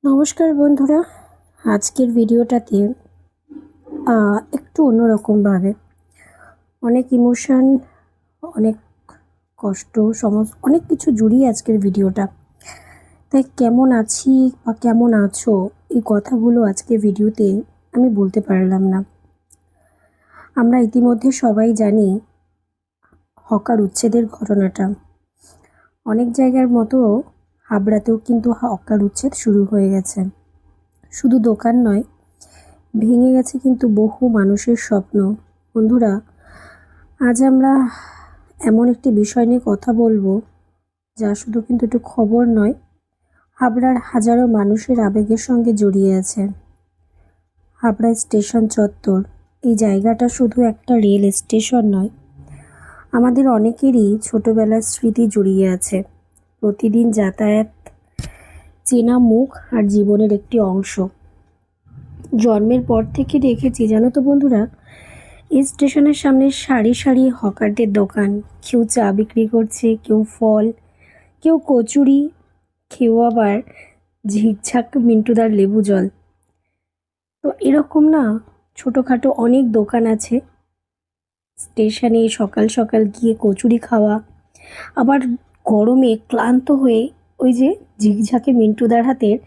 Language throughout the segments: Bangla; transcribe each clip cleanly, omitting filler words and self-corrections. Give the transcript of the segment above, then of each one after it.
নমস্কার বন্ধুরা, আজকের ভিডিওটাতে একটু অন্যরকমভাবে অনেক ইমোশন, অনেক কষ্ট, অনেক কিছু জুড়িয়ে আজকের ভিডিওটা। তাই কেমন আছি বা কেমন আছো এই কথাগুলো আজকে ভিডিওতে আমি বলতে পারলাম না। আমরা ইতিমধ্যে সবাই জানি হকার উচ্ছেদের ঘটনাটা। অনেক জায়গার মতো হাবড়াতেও কিন্তু হকার উচ্ছেদ শুরু হয়ে গেছে। শুধু দোকান নয়, ভেঙে গেছে কিন্তু বহু মানুষের স্বপ্ন। বন্ধুরা, আজ আমরা এমন একটি বিষয় নিয়ে কথা বলবো যা শুধু কিন্তু একটু খবর নয়, হাবড়ার হাজারো মানুষের আবেগের সঙ্গে জড়িয়ে আছে। হাবড়া স্টেশন চত্বর, এই জায়গাটা শুধু একটা রেল স্টেশন নয়, আমাদের অনেকেরই ছোটবেলার স্মৃতি জড়িয়ে আছে। প্রতিদিন যাতায়াত, চেনা মুখ আর জীবনের একটি অংশ। জন্মের পর থেকে দেখেছি, জানো তো বন্ধুরা, এই স্টেশনের সামনে সারি সারি হকারদের দোকান। কেউ চা বিক্রি করছে, কেউ ফল, কেউ কচুরি, কেউ আবার ঝিকঝাক মিন্টুদার লেবু জল। তো এরকম না, ছোটোখাটো অনেক দোকান আছে স্টেশনে। সকাল সকাল গিয়ে কচুরি খাওয়া, আবার গরমে ক্লান্ত হয়ে ওই যে ঝিকঝাকে মিন্টুদার হাতের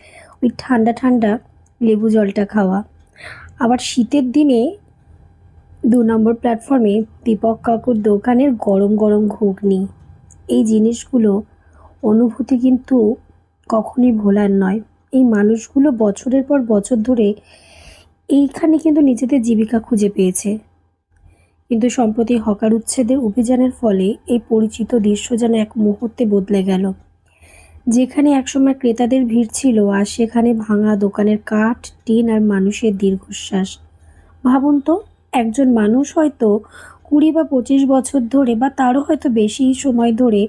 ওই ঠান্ডা ঠান্ডা লেবু জলটা খাওয়া। আবার শীতের দিনে 2 নম্বর প্ল্যাটফর্মে দীপক কাকুর দোকানের গরম গরম ঘুগনি। এই জিনিসগুলো অনুভূতি কিন্তু কখনই ভোলার নয়। এই মানুষগুলো বছরের পর বছর ধরে এইখানে কিন্তু নিজেদের জীবিকা খুঁজে পেয়েছে। কিন্তু সম্প্রতি হকার উচ্ছেদের অভিযানের ফলে এই পরিচিত দৃশ্য যেন এক মুহূর্তে বদলে গেল। যেখানে একসময় ক্রেতাদের ভিড় ছিল, আর সেখানে ভাঙা দোকানের কাঠ, টিন আর মানুষের দীর্ঘশ্বাস। ভাবুন তো, একজন মানুষ হয়তো 20 বা 25 বছর ধরে বা তারও হয়তো বেশি সময় ধরে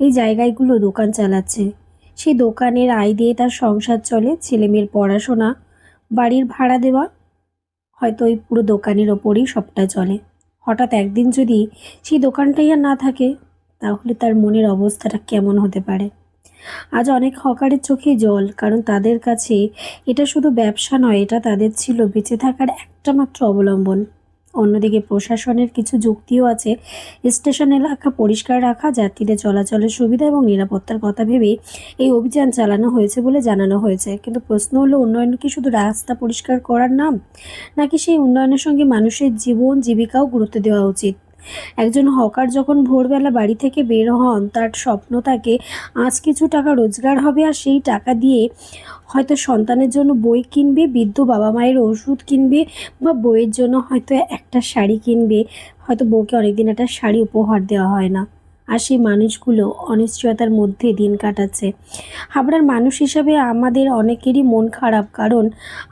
এই জায়গাগুলো দোকান চালাচ্ছে। সেই দোকানের আয় দিয়ে তার সংসার চলে, ছেলেমেয়ের পড়াশোনা, বাড়ির ভাড়া দেওয়া, হয়তো ওই পুরো দোকানের ওপরেই সবটা চলে। হঠাৎ একদিন যদি সেই দোকানটাই আর না থাকে, তাহলে তার মনের অবস্থাটা কেমন হতে পারে। আজ অনেক হকারের চোখে জল, কারণ তাদের কাছে এটা শুধু ব্যবসা নয়, এটা তাদের ছিল বেঁচে থাকার একটা মাত্র অবলম্বন। অন্যদিকে প্রশাসনের কিছু যুক্তিও আছে। স্টেশন এলাকা পরিষ্কার রাখা, যাত্রীদের চলাচলের সুবিধা এবং নিরাপত্তার কথা ভেবে এই অভিযান চালানো হয়েছে বলে জানানো হয়েছে। কিন্তু প্রশ্ন হলো, উন্নয়ন কি শুধু রাস্তা পরিষ্কার করার নাম, নাকি সেই উন্নয়নের সঙ্গে মানুষের জীবন জীবিকাও গুরুত্ব দেওয়া উচিত? একজন হকার যখন ভোরবেলা বাড়ি থেকে বের হন, তার স্বপ্ন থাকে আজ কিছু টাকা রোজগার হবে, আর সেই টাকা দিয়ে হয়তো সন্তানের জন্য বই কিনবে, বৃদ্ধ বাবা মায়ের ওষুধ কিনবে, বা বইয়ের জন্য হয়তো একটা শাড়ি কিনবে। হয়তো বউকে অনেকদিন একটা শাড়ি উপহার দেওয়া হয় না, আর সেই মানুষগুলো অনিশ্চয়তার মধ্যে দিন কাটাচ্ছে। হাবড়ার মানুষ হিসাবে আমাদের অনেকেরই মন খারাপ, কারণ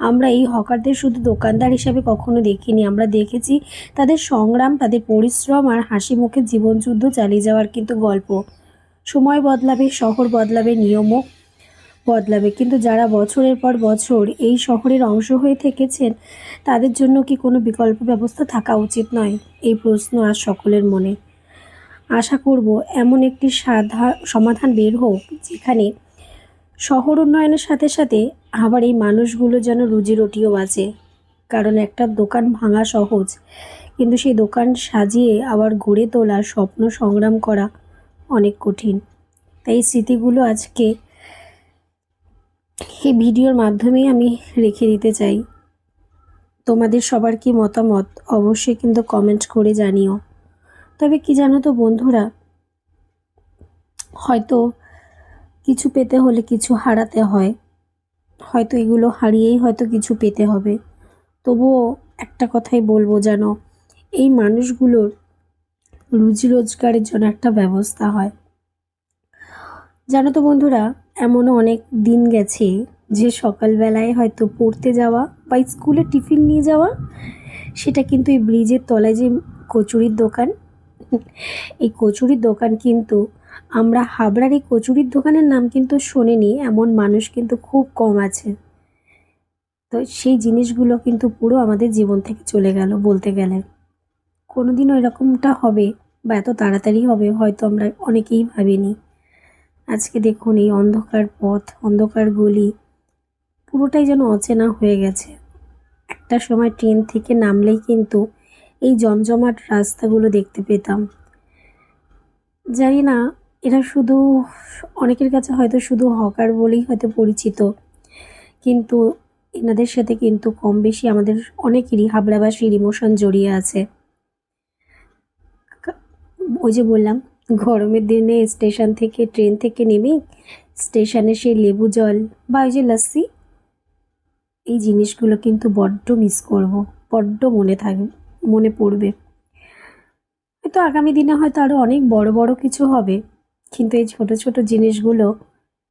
আমরা এই হকারদের শুধু দোকানদার হিসাবে কখনো দেখিনি। আমরা দেখেছি তাদের সংগ্রাম, তাদের পরিশ্রম আর হাসি মুখে জীবনযুদ্ধ চালিয়ে যাওয়ার কিন্তু গল্প। সময় বদলাবে, শহর বদলাবে, নিয়মও বদলাবে, কিন্তু যারা বছরের পর বছর এই শহরের অংশ হয়ে থেকেছেন, তাদের জন্য কি কোনো বিকল্প ব্যবস্থা থাকা উচিত নয়? এই প্রশ্ন আজ সকলের মনে। আশা করব এমন একটি সমাধান বের হোক, যেখানে শহর উন্নয়নের সাথে সাথে আবার এই মানুষগুলো যেন রুজি রুটিও বাঁচে। কারণ একটা দোকান ভাঙা সহজ, কিন্তু সেই দোকান সাজিয়ে আবার গড়ে তোলা, স্বপ্ন সংগ্রাম করা অনেক কঠিন। তাই এই স্মৃতিগুলো আজকে এই ভিডিওর মাধ্যমেই আমি রেখে দিতে চাই। তোমাদের সবার কি মতামত অবশ্যই কিন্তু কমেন্ট করে জানিও। তবে কি জানো তো বন্ধুরা, হয়তো কিছু পেতে হলে কিছু হারাতে হয়, হয়তো এগুলো হারিয়েই হয়তো কিছু পেতে হবে। তবুও একটা কথাই বলবো, যেন এই মানুষগুলোর রুজি রোজগারের জন্য একটা ব্যবস্থা হয়। জানো তো বন্ধুরা, এমনও অনেক দিন গেছে যে সকালবেলায় হয়তো পড়তে যাওয়া বা স্কুলে টিফিন নিয়ে যাওয়া, সেটা কিন্তু এই ব্রিজের তলায় যে কচুরির দোকান, এই কচুরির দোকান কিন্তু আমরা হাবড়ার এই কচুরির দোকানের নাম কিন্তু শোনেনি এমন মানুষ কিন্তু খুব কম আছে। তো সেই জিনিসগুলো কিন্তু পুরো আমাদের জীবন থেকে চলে গেল বলতে গেলে। কোনোদিনও এরকমটা হবে বা এত তাড়াতাড়ি হবে হয়তো আমরা অনেকেই ভাবিনি। আজকে দেখুন এই অন্ধকার পথ, অন্ধকার গলি, পুরোটাই যেন অচেনা হয়ে গেছে। একটা সময় ট্রেন থেকে নামলেই কিন্তু এই জমজমাট রাস্তাগুলো দেখতে পেতাম। জানি না এরা শুধু, অনেকের কাছে হয়তো শুধু হকার বলেই হয়তো পরিচিত, কিন্তু এনাদের সাথে কিন্তু কম বেশি আমাদের অনেকেরই হাবড়াবাসীর ইমোশন জড়িয়ে আছে। ওই যে বললাম, গরমের দিনে স্টেশন থেকে ট্রেন থেকে নেমে স্টেশনে সেই লেবু জল বা ওই যে লস্যি, এই জিনিসগুলো কিন্তু বড্ড মিস করব, বড্ড মনে পড়বে। হয়তো আগামী দিনে হয়তো আরও অনেক বড় বড় কিছু হবে, কিন্তু এই ছোট ছোট জিনিসগুলো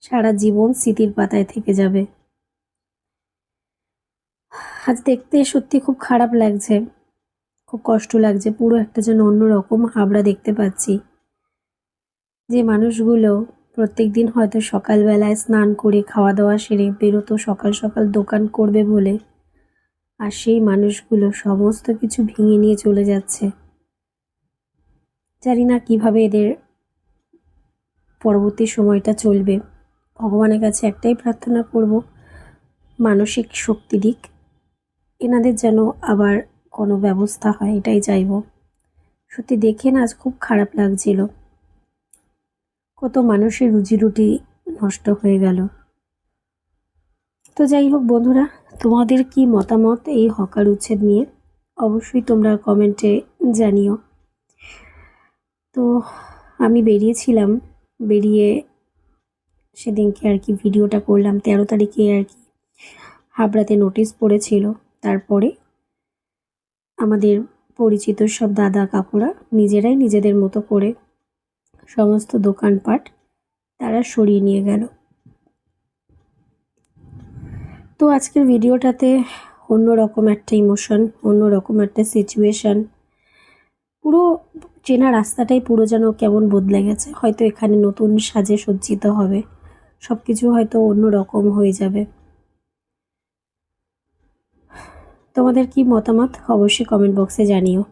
সারা জীবন স্মৃতির পাতায় থেকে যাবে। আজ দেখতে সত্যি খুব খারাপ লাগছে, খুব কষ্ট লাগছে। পুরো একটা যেন অন্যরকম হাবড়া দেখতে পাচ্ছি, যে মানুষগুলো প্রত্যেক দিন হয়তো সকালবেলায় স্নান করে খাওয়া দাওয়া সেরে বেরোতো সকাল সকাল দোকান করবে বলে, আর সেই মানুষগুলো সমস্ত কিছু ভেঙে নিয়ে চলে যাচ্ছে। জানি না কিভাবে এদের পরবর্তী সময়টা চলবে। ভগবানের কাছে একটাই প্রার্থনা করব, মানসিক শক্তি দিক, এনাদের যেন আবার কোনো ব্যবস্থা হয়, এটাই চাইব। সত্যি দেখে না আজ খুব খারাপ লাগছিল, কত মানুষের রুজি রুটি নষ্ট হয়ে গেল। তো যাই হোক বন্ধুরা, তোমাদের কি মতামত এই হকার উচ্ছেদ নিয়ে অবশ্যই তোমরা কমেন্টে জানিও। তো আমি বেরিয়েছিলাম, বেরিয়ে সেদিনকে আর কি ভিডিওটা করলাম। 13 তারিখে আর কি হাবড়াতে নোটিশ পড়েছিল। তারপরে আমাদের পরিচিত সব দাদা কাকুরা নিজেরাই নিজেদের মতো করে সমস্ত দোকানপাট তারা সরিয়ে নিয়ে গেল। তো আজকের ভিডিওটাতে অন্যরকম একটা ইমোশন, অন্যরকম একটা সিচুয়েশন, পুরো চেনা রাস্তাটাই পুরো যেন কেমন বদলে গেছে। হয়তো এখানে নতুন সাজে সজ্জিত হবে, সব কিছু হয়তো অন্যরকম হয়ে যাবে। তোমাদের কি মতামত অবশ্যই কমেন্ট বক্সে জানিও।